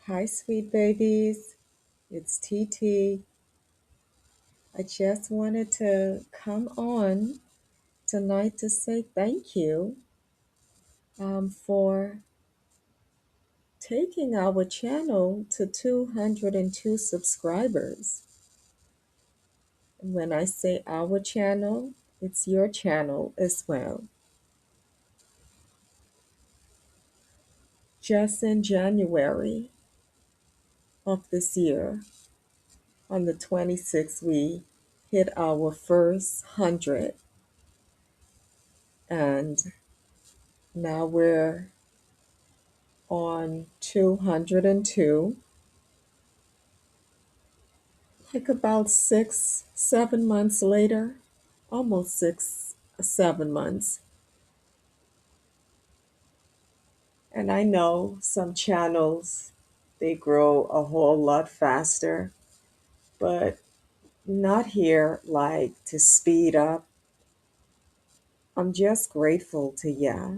Hi, sweet babies. It's TT. I just wanted to come on tonight to say thank you for taking our channel to 202 subscribers. And when I say our channel, it's your channel as well. Just in January of this year, on the 26th, we hit our first 100. And now we're on 202, like about 6, 7 months later, almost 6, 7 months. And I know some channels, they grow a whole lot faster, but not here like to speed up. I'm just grateful to ya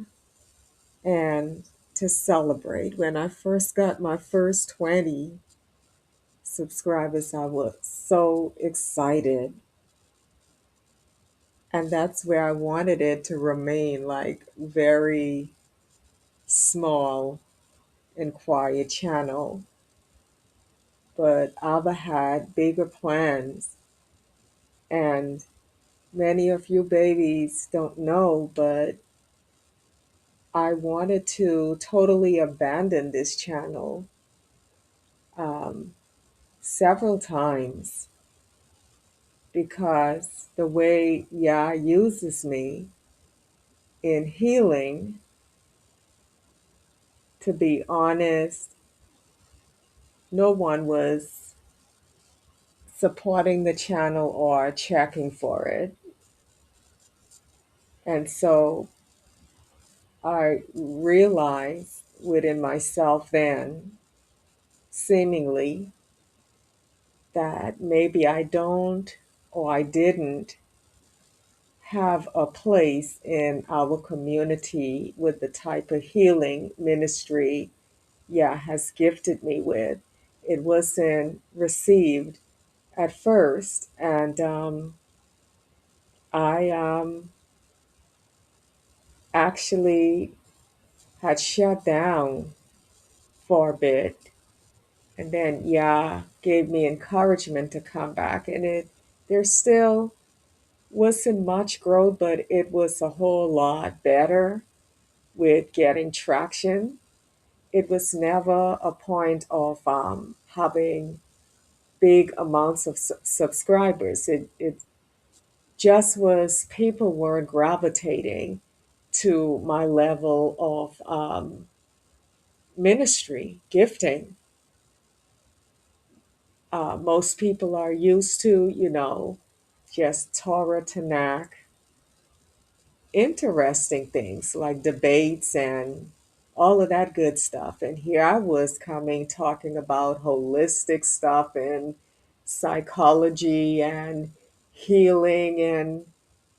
and to celebrate. When I first got my first 20 subscribers, I was so excited. And that's where I wanted it to remain, like very small and quiet channel. But Abba had bigger plans. And many of you babies don't know, but I wanted to totally abandon this channel um, several times because the way Yah uses me in healing, to be honest, no one was supporting the channel or checking for it. And so I realized within myself then, seemingly, that maybe I don't or I didn't have a place in our community with the type of healing ministry Yah has gifted me with. It wasn't received at first, and I actually had shut down for a bit. And then Yah gave me encouragement to come back. And there still wasn't much growth, but it was a whole lot better with getting traction. It was never a point of having big amounts of subscribers. It just was people were gravitating to my level of ministry, gifting. Most people are used to, just Torah Tanakh, interesting things like debates and all of that good stuff. And here I was coming talking about holistic stuff and psychology and healing and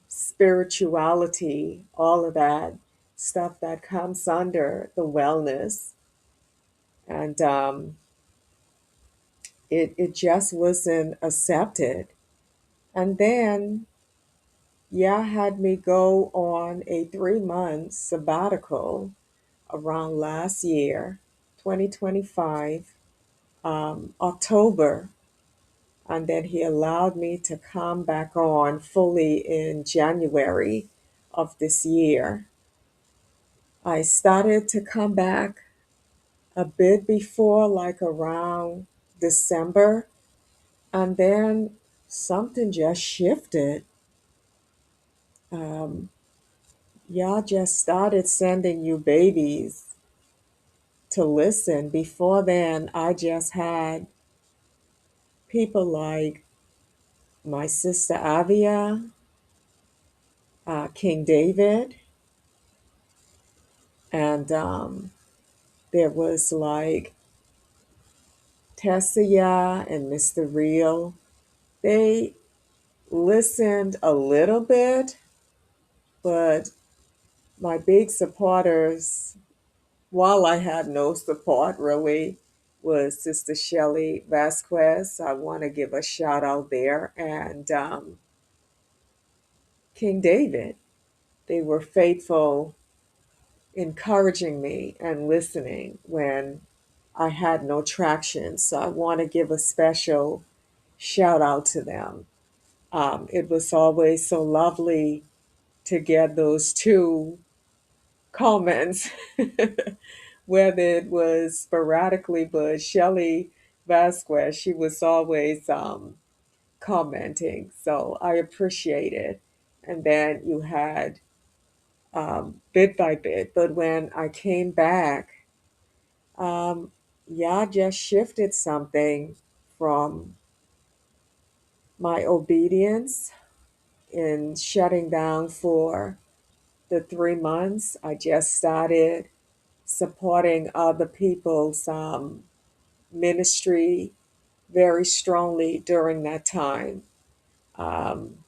spirituality, all of that stuff that comes under the wellness. And it just wasn't accepted. And then Yah had me go on a 3 month sabbatical around last year, 2025, October. And then he allowed me to come back on fully in January of this year. I started to come back a bit before, like around December, and then something just shifted. Um, Y'all just started sending you babies to listen. Before then, I just had people like my sister Avia, King David, and there was like Tessia and Mr. Real. They listened a little bit, but my big supporters, while I had no support really, was Sister Shelley Vasquez. I want to give a shout out there. And King David. They were faithful, encouraging me and listening when I had no traction. So I want to give a special shout out to them. It was always so lovely to get those two comments, whether it was sporadically, but Shelley Vasquez, she was always commenting. So I appreciate it. And then you had bit by bit. But when I came back, um, Yah just shifted something from my obedience in shutting down for the 3 months. I just started supporting other people's ministry very strongly during that time. Um,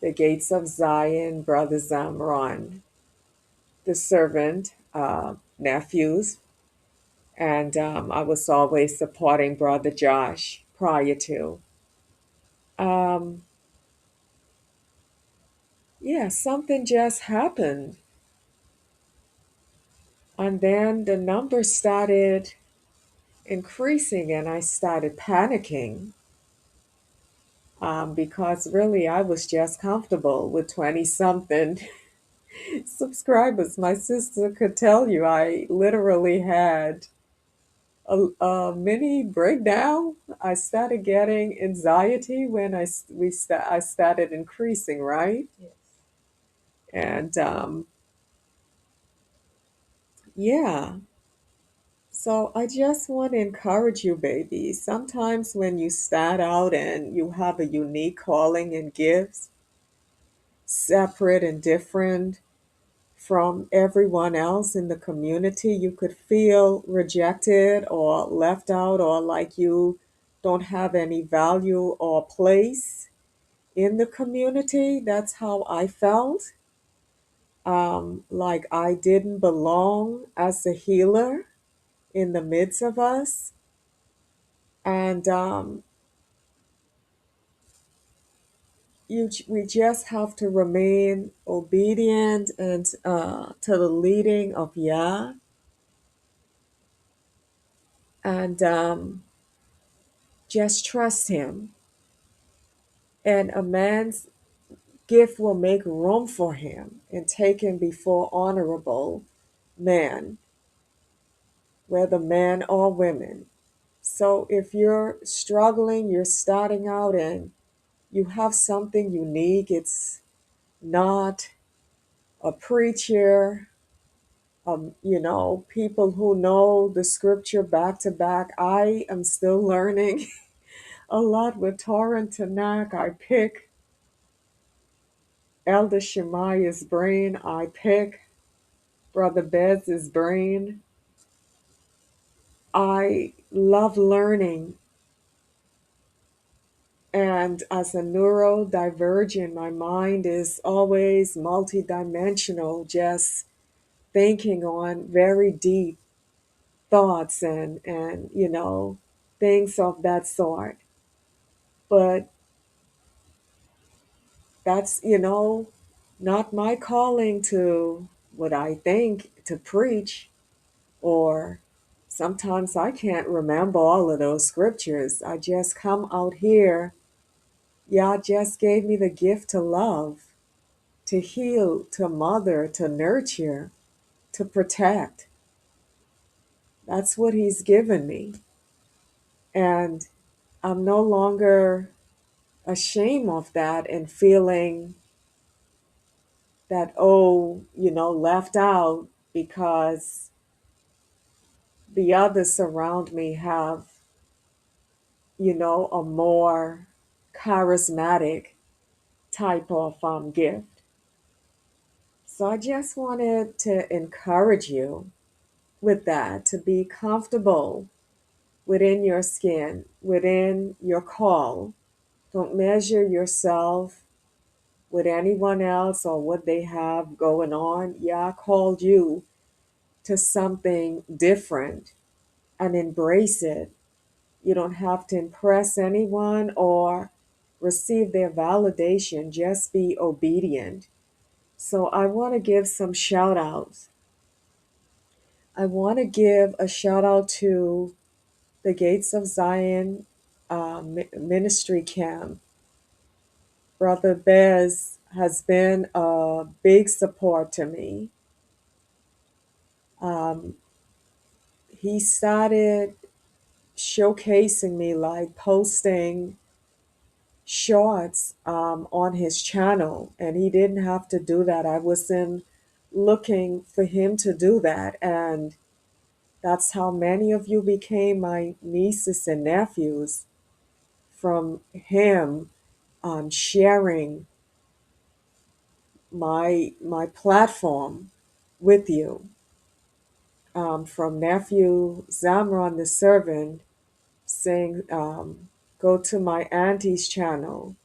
the Gates of Zion, Brother Zamron, the servant, nephews, and I was always supporting Brother Josh prior to. Um, yeah, something just happened. And then the numbers started increasing, and I started panicking because really I was just comfortable with 20 something subscribers. My sister could tell you I literally had a mini breakdown. I started getting anxiety when I started increasing, right? Yes. And yeah, so I just want to encourage you, baby. Sometimes when you start out and you have a unique calling and gifts, separate and different from everyone else in the community, you could feel rejected or left out or like you don't have any value or place in the community. That's how I felt. Like I didn't belong as a healer in the midst of us. And we just have to remain obedient and to the leading of Yah, and just trust Him. And a man's gift will make room for him and take him before honorable men, whether men or women. So if you're struggling, you're starting out and you have something unique, it's not a preacher, people who know the scripture back to back. I am still learning a lot with Torah and Tanakh. I pick Elder Shemaya's brain. I pick Brother Bez's brain. I love learning. And as a neurodivergent, my mind is always multidimensional, just thinking on very deep thoughts and things of that sort. But that's not my calling to what I think to preach, or sometimes I can't remember all of those scriptures. I just come out here. Yah just gave me the gift to love, to heal, to mother, to nurture, to protect. That's what He's given me. And I'm no longer ashamed of that and feeling that, left out because the others around me have, a more charismatic type of gift. So I just wanted to encourage you with that, to be comfortable within your skin, within your call. Don't measure yourself with anyone else or what they have going on. Yah called you to something different. and embrace it. You don't have to impress anyone or receive their validation. Just be obedient. So I want to give some shout outs. I want to give a shout out to the Gates of Zion Ministry Camp. Brother Bez has been a big support to me. Um, he started showcasing me, like posting shorts on his channel, and he didn't have to do that. I wasn't looking for him to do that, and that's how many of you became my nieces and nephews, from him sharing my platform with you. From nephew Zamron the servant saying, go to my auntie's channel.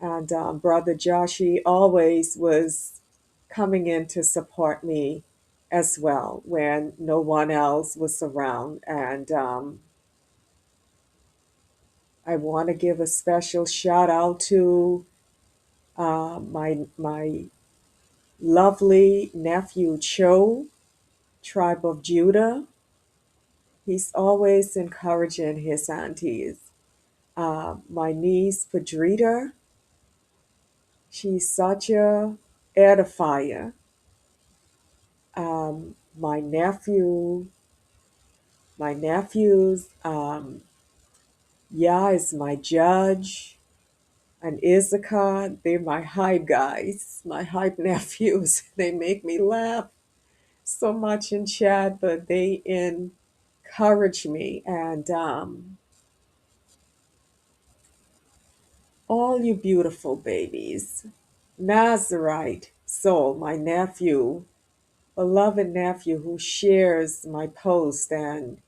And Brother Joshi always was coming in to support me as well when no one else was around. And I want to give a special shout out to my lovely nephew Cho, Tribe of Judah. He's always encouraging his aunties. My niece Padrita, she's such a edifier. My nephews, Yah is my judge, and Issachar, they're my hype guys, my hype nephews. They make me laugh so much in chat, but they encourage me. And all you beautiful babies, Nazarite Soul, my nephew, beloved nephew who shares my post and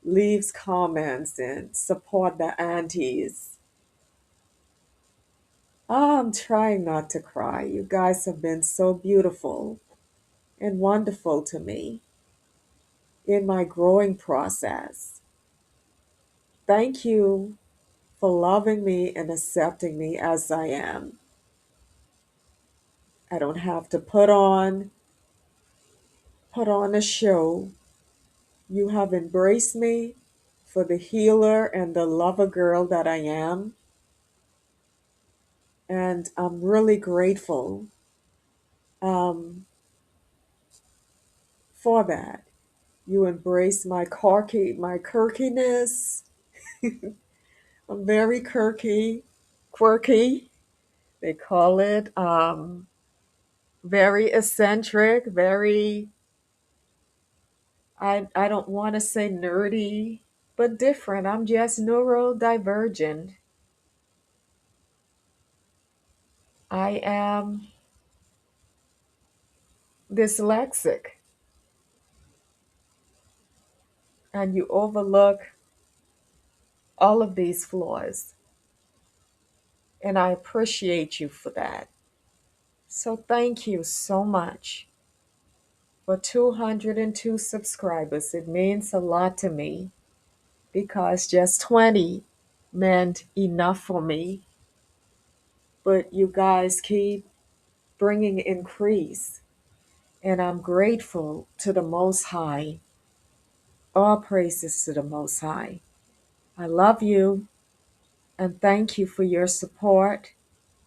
leaves comments and support the aunties. I'm trying not to cry. You guys have been so beautiful and wonderful to me in my growing process. Thank you for loving me and accepting me as I am. I don't have to put on a show. You have embraced me for the healer and the lover girl that I am. And I'm really grateful um, for that. You embrace my quirkiness. I'm very quirky. They call it very eccentric, very, I don't want to say nerdy, but different. I'm just neurodivergent. I am dyslexic, and you overlook all of these flaws. And I appreciate you for that. So thank you so much for 202 subscribers. It means a lot to me because just 20 meant enough for me. But you guys keep bringing increase. And I'm grateful to the Most High. All praises to the Most High. I love you and thank you for your support.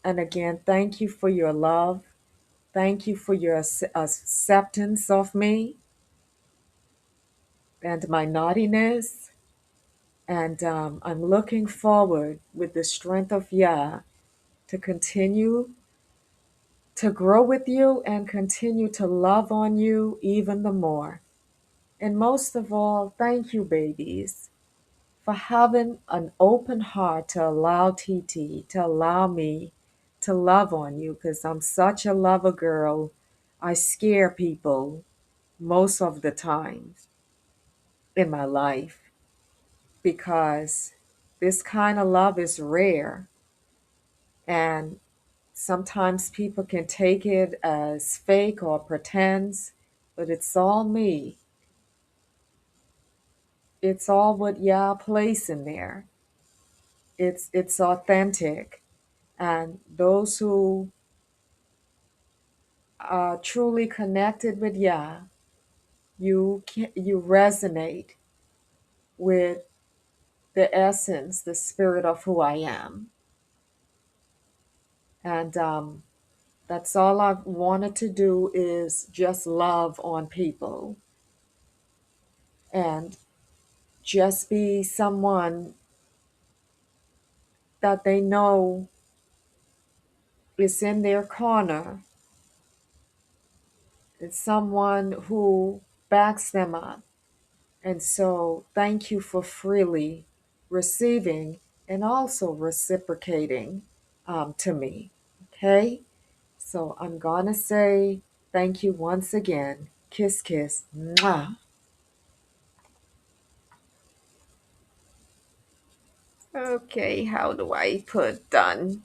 And again, thank you for your love. Thank you for your acceptance of me and my naughtiness. And I'm looking forward with the strength of Yah to continue to grow with you and continue to love on you even the more. And most of all, thank you, babies, for having an open heart to allow TT, to allow me to love on you, because I'm such a lover girl. I scare people most of the time in my life because this kind of love is rare. And sometimes people can take it as fake or pretense, but it's all me. it's all what Yah placed in there. It's authentic, and those who are truly connected with Yah, you resonate with the essence, the spirit of who I am, and that's all I've wanted to do is just love on people and just be someone that they know is in their corner. It's someone who backs them up. And so, thank you for freely receiving and also reciprocating to me. Okay? So, I'm going to say thank you once again. Kiss, kiss. Mwah. Okay, how do I put done?